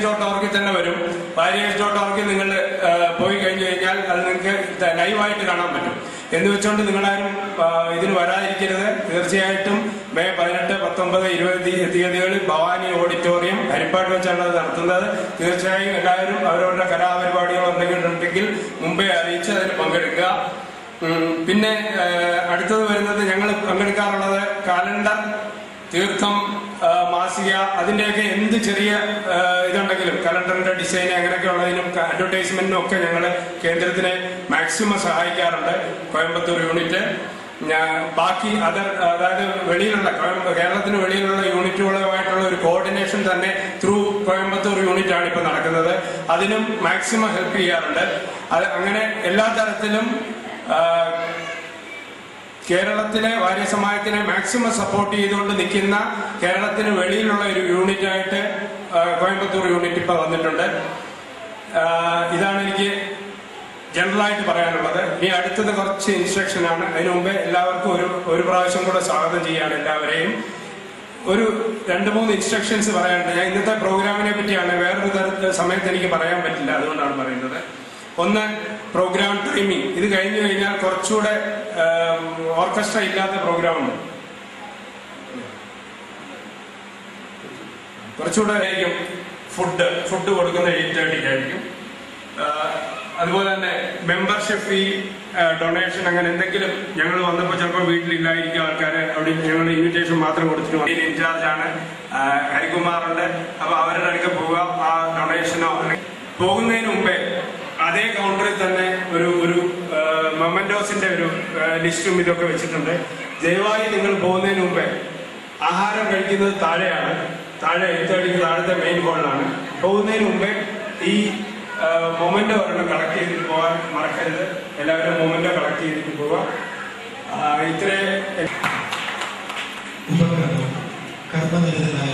.org തന്നെ വരും. Varieties.org നിങ്ങൾ പോയി കഴിഞ്ഞു കഴിഞ്ഞാൽ അത് നിങ്ങൾക്ക് ലൈവായിട്ട് കാണാൻ പറ്റും. എന്ന് വെച്ചുകൊണ്ട് നിങ്ങളാരും ഇതിന് വരാതിരിക്കരുത്. തീർച്ചയായിട്ടും മെയ് 18, 19, 20 തീയതികളിൽ ഭവാനി ഓഡിറ്റോറിയം ഹരിപ്പാട് വെച്ചാണ് അത് നടത്തുന്നത്. തീർച്ചയായും എല്ലാവരും അവരവരുടെ കലാപരിപാടികൾ ഉണ്ടെങ്കിൽ മുമ്പേ അറിയിച്ച് അതിന് പങ്കെടുക്കുക. പിന്നെ അടുത്തത് വരുന്നത് ഞങ്ങൾ പങ്കെടുക്കാറുള്ളത് കാലണ്ടർ, തീർത്ഥം, മാസിക, അതിന്റെയൊക്കെ എന്ത് ചെറിയ ഇതുണ്ടെങ്കിലും കലണ്ടറിന്റെ ഡിസൈൻ അങ്ങനെയൊക്കെ ഉള്ളതിനും അഡ്വർടൈസ്മെന്റിനും ഒക്കെ ഞങ്ങൾ കേന്ദ്രത്തിനെ മാക്സിമം സഹായിക്കാറുണ്ട്. കോയമ്പത്തൂർ യൂണിറ്റ് ബാക്കി അതായത് വെളിയിലുള്ള കേരളത്തിന് വെളിയിലുള്ള യൂണിറ്റുകളുമായിട്ടുള്ള ഒരു കോർഡിനേഷൻ തന്നെ ത്രൂ കോയമ്പത്തൂർ യൂണിറ്റ് ആണ് ഇപ്പൊ നടക്കുന്നത്. അതിനും മാക്സിമം ഹെൽപ്പ് ചെയ്യാറുണ്ട്. അത് അങ്ങനെ എല്ലാ തരത്തിലും കേരളത്തിലെ വാര്യ സമാജത്തിനെ മാക്സിമം സപ്പോർട്ട് ചെയ്തുകൊണ്ട് നിൽക്കുന്ന കേരളത്തിന് വെളിയിലുള്ള ഒരു യൂണിറ്റായിട്ട് കോയമ്പത്തൂർ യൂണിറ്റ് ഇപ്പൊ വന്നിട്ടുണ്ട്. ഇതാണ് എനിക്ക് ജനറലായിട്ട് പറയാനുള്ളത്. ഇനി അടുത്തത് കുറച്ച് ഇൻസ്ട്രക്ഷൻ ആണ്. അതിനു മുമ്പേ എല്ലാവർക്കും ഒരു പ്രാവശ്യം കൂടെ സ്വാഗതം ചെയ്യാണ് എല്ലാവരെയും. ഒരു 2-3 ഇൻസ്ട്രക്ഷൻസ് പറയാനുണ്ട്. ഞാൻ ഇന്നത്തെ പ്രോഗ്രാമിനെ പറ്റിയാണ്, വേറൊരു തരത്തിൽ സമയത്ത് എനിക്ക് പറയാൻ പറ്റില്ല, അതുകൊണ്ടാണ് പറയുന്നത്. ഒന്ന്, പ്രോഗ്രാം ടൈമിംഗ്. ഇത് കഴിഞ്ഞു കഴിഞ്ഞാൽ കുറച്ചുകൂടെ ഓർക്കസ്ട്ര ഇല്ലാത്ത പ്രോഗ്രാമുണ്ട്, കുറച്ചുകൂടെ ആയിരിക്കും. ഫുഡ് കൊടുക്കുന്ന 8:30 ആയിരിക്കും. അതുപോലെ തന്നെ മെമ്പർഷിപ്പ് ഫീ, ഡൊണേഷൻ, അങ്ങനെ എന്തെങ്കിലും ഞങ്ങൾ വന്നപ്പോൾ ചിലപ്പോൾ വീട്ടിലില്ലായിരിക്കും ആൾക്കാര്. അവിടെ ഞങ്ങൾ ഇൻവിറ്റേഷൻ മാത്രം കൊടുത്തിട്ട് ഇൻചാർജ് ആണ് ഹരികുമാറുണ്ട്. അപ്പൊ അവരുടെ അടുക്ക പോവുക. ആ ഡൊണേഷനോ പോകുന്നതിന് മുമ്പേ അതേ കൗണ്ടറിൽ തന്നെ ഒരു മൊമെന്റോസിന്റെ ഒരു ലിസ്റ്റും ഇതൊക്കെ വെച്ചിട്ടുണ്ട്. ദയവായി നിങ്ങൾ പോകുന്നതിന് മുമ്പേ ആഹാരം കഴിക്കുന്നത് താഴെ 8:30 താഴത്തെ മെയിൻ ഹോളിലാണ്. പോകുന്നതിന് മുമ്പേ ഈ മൊമെന്റോ ഒരെണ്ണം കളക്ട് ചെയ്തിട്ട് പോകാൻ മറക്കരുത്. എല്ലാവരും മൊമെന്റോ കളക്ട് ചെയ്തിട്ട് പോവുക. ഇത്രേ